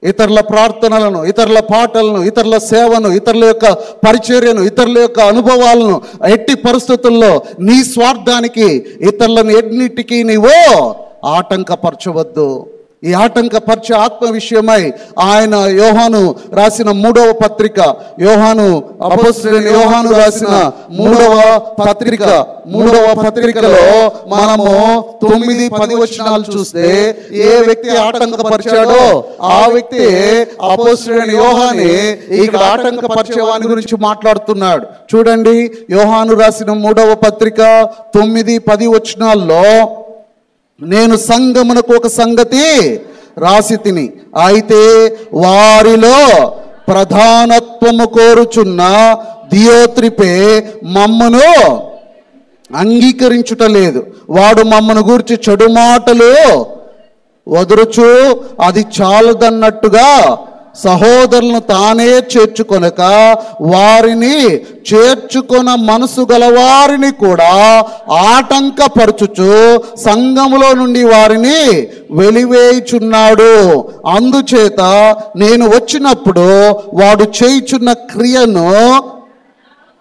ఇతరుల ప్రార్థనలను, ఇతరుల పాటలను, ఇతరుల సేవను, ఇతరుల యొక్క పరిచర్యను, ఇతరుల యొక్క అనుభవాలను ఎట్టి పరిస్థితుల్లో నీ స్వార్థానికి ఇతరులను ఎన్నిటికీ నీవు ఆటంకపరచవద్దు. ఈ ఆటంకపరిచే ఆత్మ విషయమై ఆయన యోహాను రాసిన 3వ పత్రిక, అపోస్తలుడైన యోహాను రాసిన 3వ పత్రికలో మనము 9-10 వచనాలు చూస్తే ఏ వ్యక్తి ఆటంకపరిచాడో ఆ వ్యక్తి అపోస్తలుడైన యోహానే ఇక్కడ ఆటంకపరిచే వాని గురించి మాట్లాడుతున్నాడు. చూడండి, యోహాను రాసిన 3వ పత్రిక 9-10 వచనాల్లో, నేను సంఘమునకు ఒక సంగతి రాసి తిని, అయితే వారిలో ప్రధానత్వము కోరుచున్న దియోత్రిపే మమ్మను అంగీకరించుటలేదు. వాడు మమ్మను గూర్చి చెడు మాటలు వదురుచు అది చాలదన్నట్టుగా సహోదరులను తానే చేర్చుకొనక వారిని చేర్చుకొన మనసు గలవారిని కూడా ఆటంకపరచుచు సంఘములో నుండి వారిని వెలివేయుచున్నాడు. అందుచేత నేను వచ్చినప్పుడు వాడు చేయుచున్న క్రియను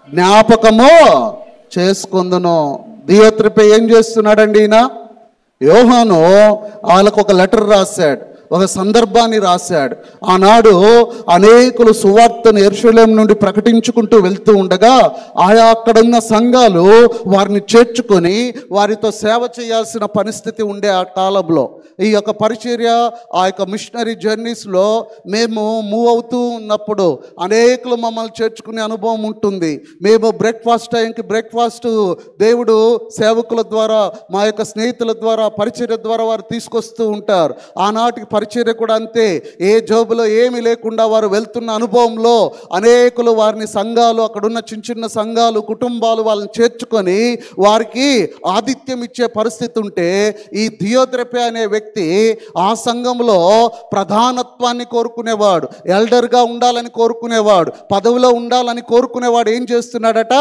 జ్ఞాపకము చేసుకొందును. దియోత్రిపే ఏం చేస్తున్నాడండి? ఈయన యోహాను వాళ్ళకు ఒక లెటర్ రాశాడు, ఒక సందర్భాన్ని రాశాడు. ఆనాడు అనేకులు సువార్తను యెరూషలేము నుండి ప్రకటించుకుంటూ వెళ్తూ ఉండగా ఆయా అక్కడున్న సంఘాలు వారిని చేర్చుకొని వారితో సేవ చేయాల్సిన పరిస్థితి ఉండే ఆ కాలంలో. ఈ యొక్క పరిచర్య, ఆ యొక్క మిషనరీ జర్నీస్లో మేము మూవ్ అవుతూ ఉన్నప్పుడు అనేకులు మమ్మల్ని చేర్చుకునే అనుభవం ఉంటుంది. మేము బ్రేక్ఫాస్ట్ టైంకి బ్రేక్ఫాస్ట్ దేవుడు సేవకుల ద్వారా, మా యొక్క స్నేహితుల ద్వారా, పరిచర్య ద్వారా వారు తీసుకొస్తూ ఉంటారు. ఆనాటికి పరిచర్య కూడా అంతే. ఏ జోబులో ఏమీ లేకుండా వారు వెళ్తున్న అనుభవంలో అనేకులు వారిని సంఘాలు, అక్కడున్న చిన్న చిన్న సంఘాలు, కుటుంబాలు వాళ్ళని చేర్చుకొని వారికి ఆతిథ్యం ఇచ్చే పరిస్థితి ఉంటే, ఈ దియోత్రిపే అనే వ్యక్తి ఆ సంఘంలో ప్రధానత్వాన్ని కోరుకునేవాడు, ఎల్డర్గా ఉండాలని కోరుకునేవాడు, పదవిలో ఉండాలని కోరుకునేవాడు. ఏం చేస్తున్నాడట?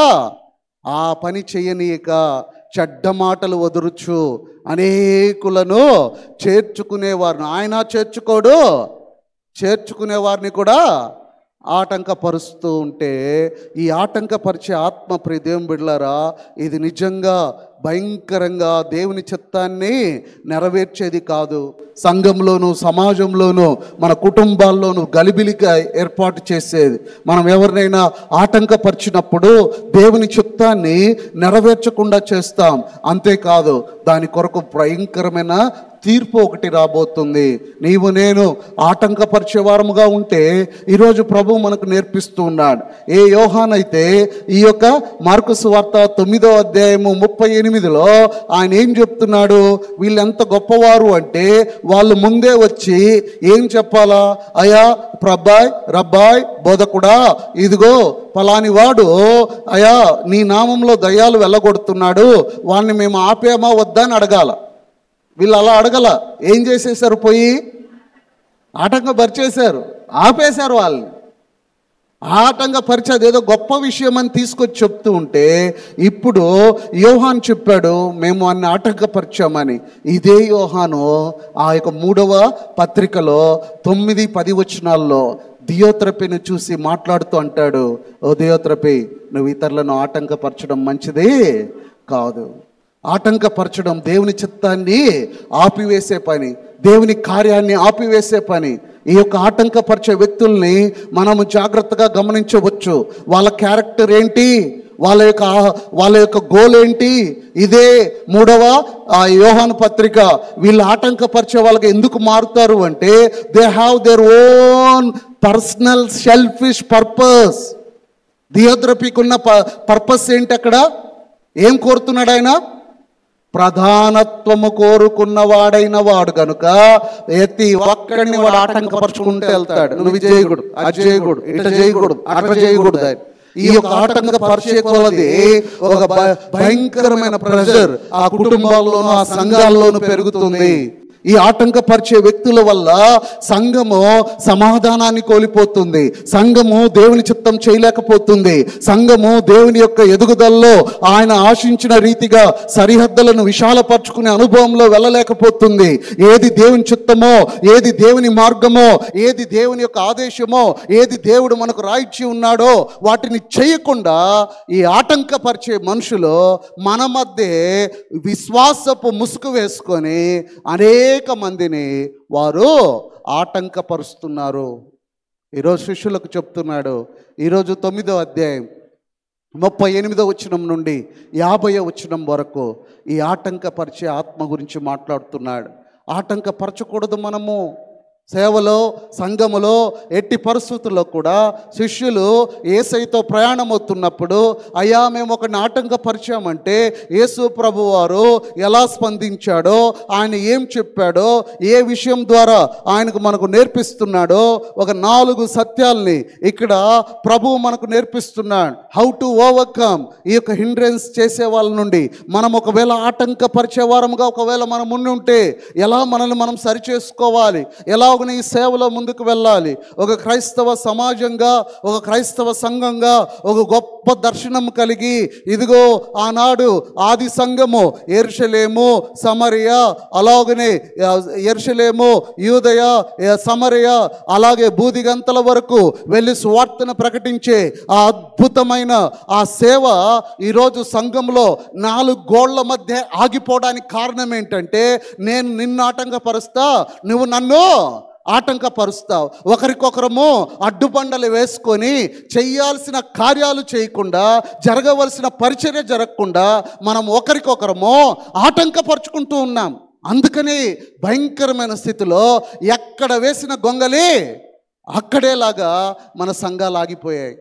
ఆ పని చేయనీయక చెడ్డ మాటలు వదురుచు అనేకులను చేర్చుకునేవారు. ఆయన చేర్చుకోడు, చేర్చుకునేవారిని కూడా ఆటంకపరుస్తూ ఉంటే, ఈ ఆటంకపరిచే ఆత్మ ప్రియ దేవుని బిడ్డలారా, ఇది నిజంగా భయంకరంగా దేవుని చిత్తాన్ని నెరవేర్చేది కాదు. సంఘంలోనూ, సమాజంలోనూ, మన కుటుంబాల్లోనూ గలిబిలిగా ఏర్పాటు చేసేది. మనం ఎవరినైనా ఆటంకపరిచినప్పుడు దేవుని చిత్తాన్ని నెరవేర్చకుండా చేస్తాం. అంతేకాదు, దాని కొరకు భయంకరమైన తీర్పు ఒకటి రాబోతుంది. నీవు నేను ఆటంకపరిచే వారముగా ఉంటే ఈరోజు ప్రభు మనకు నేర్పిస్తూ ఉన్నాడు. ఏ యోహానైతే ఈ యొక్క మార్కు సువార్త 9వ అధ్యాయము 38లో ఆయన ఏం చెప్తున్నాడు? వీళ్ళు ఎంత గొప్పవారు అంటే, వాళ్ళు ముందే వచ్చి ఏం చెప్పాలా? అయ్యా రబ్బాయ్ బోధకుడా, ఇదిగో ఫలాని వాడు అయ్యా నీ నామంలో దయ్యాలు వెళ్ళగొడుతున్నాడు, వాడిని మేము ఆపేమా వద్దా అని అడగాల. వీళ్ళు అలా అడగల. ఏం చేసేసారు? పోయి ఆటంకపరిచేశారు, ఆపేశారు వాళ్ళని. ఆటంకపరిచేది ఏదో గొప్ప విషయం అని తీసుకొచ్చి చెప్తూ ఉంటే, ఇప్పుడు యోహాను చెప్పాడు మేము అన్ని ఆటంకపరిచామని. ఇదే యోహాను ఆ యొక్క 3వ పత్రికలో 9-10 వచనాల్లో దియోత్రిపేను చూసి మాట్లాడుతూ అంటాడు, ఓ దియోత్రిపే, నువ్వు ఇతరులను ఆటంకపరచడం మంచిది కాదు. ఆటంకపరచడం దేవుని చిత్తాన్ని ఆపివేసే పని, దేవుని కార్యాన్ని ఆపివేసే పని. ఈ యొక్క ఆటంకపరిచే వ్యక్తుల్ని మనము జాగ్రత్తగా గమనించవచ్చు. వాళ్ళ క్యారెక్టర్ ఏంటి, వాళ్ళ యొక్క గోల్ ఏంటి? ఇదే 3వ యోహాను పత్రిక. వీళ్ళు ఆటంకపరిచే వాళ్ళకి ఎందుకు మారుతారు అంటే, they have their own personal selfish purpose. దియోత్రిపేకున్న పర్పస్ ఏంటి? అక్కడ ఏం కోరుతున్నాడు ఆయన? ప్రధానత్వము కోరుకున్నవాడైన వాడు కనుక ప్రతి ఒక్కడిని వాడు ఆటంకపరుచుకుంటూ వెళ్తాడు. నువ్వు చేయకూడదు, అది చేయకూడదు, ఇట్లా చేయకూడదు, అట్లా చేయకూడదు. ఈ యొక్క ఆటంకపరిచే కొలది ఒక భయంకరమైన ప్రెషర్ ఆ కుటుంబాల్లోనూ, ఆ సంఘాల్లోనూ పెరుగుతుంది. ఈ ఆటంకపరిచే వ్యక్తుల వల్ల సంఘము సమాధానాన్ని కోల్పోతుంది, సంఘము దేవుని చిత్తం చేయలేకపోతుంది, సంఘము దేవుని యొక్క ఎదుగుదలలో ఆయన ఆశించిన రీతిగా సరిహద్దులను విశాలపరచుకునే అనుభవంలో వెళ్ళలేకపోతుంది. ఏది దేవుని చిత్తమో, ఏది దేవుని మార్గమో, ఏది దేవుని యొక్క ఆదేశమో, ఏది దేవుడు మనకు రాయిచ్చి ఉన్నాడో వాటిని చేయకుండా ఈ ఆటంకపరిచే మనుషులు మన మధ్య విశ్వాసపు ముసుగు వేసుకొని అనేక మందిని వారు ఆటంకపరుస్తున్నారు. ఈరోజు శిష్యులకు చెప్తున్నాడు. ఈరోజు 9వ అధ్యాయం 38వ వచనం నుండి 50వ వచనం వరకు ఈ ఆటంకపరిచే ఆత్మ గురించి మాట్లాడుతున్నాడు. ఆటంకపరచకూడదు. మనము సేవలో, సంఘములో ఎట్టి పరిస్థితుల్లో కూడా శిష్యులు యేసయ్యతో ప్రయాణమవుతున్నప్పుడు, అయ్యా మేము ఒక ఆటంకపరిచామంటే యేసు ప్రభు వారు ఎలా స్పందించాడో, ఆయన ఏం చెప్పాడో, ఏ విషయం ద్వారా ఆయనకు మనకు నేర్పిస్తున్నాడో ఒక 4 సత్యాల్ని ఇక్కడ ప్రభువు మనకు నేర్పిస్తున్నాడు. హౌ టు ఓవర్కమ్ ఈ యొక్క హిండ్రెన్స్ చేసే వాళ్ళ నుండి మనం ఒకవేళ ఆటంకపరిచే వారముగా ఒకవేళ మనం ముందు ఉంటే ఎలా మనల్ని మనం సరిచేసుకోవాలి, ఎలా ఈ సేవలో ముందుకు వెళ్ళాలి. ఒక క్రైస్తవ సమాజంగా, ఒక క్రైస్తవ సంఘంగా ఒక గొప్ప దర్శనం కలిగి, ఇదిగో ఆనాడు ఆది సంఘము యెరూషలేము, సమరయ, అలాగనే యెరూషలేము, యూదయ, సమరయ, అలాగే బూదిగంతల వరకు వెళ్ళి సువార్తను ప్రకటించే ఆ అద్భుతమైన ఆ సేవ ఈరోజు సంఘంలో 4 గోళ్ల మధ్య ఆగిపోవడానికి కారణం ఏంటంటే, నేను నిన్ను ఆటంకపరుస్తా, నువ్వు నన్ను ఆటంకపరుస్తావు. ఒకరికొకరము అడ్డుబండలు వేసుకొని చేయాల్సిన కార్యాలు చేయకుండా, జరగవలసిన పరిచర్య జరగకుండా మనం ఒకరికొకరము ఆటంకపరుచుకుంటూ ఉన్నాం. అందుకని భయంకరమైన స్థితిలో ఎక్కడ వేసిన గొంగలి అక్కడేలాగా మన సంఘాలు ఆగిపోయాయి.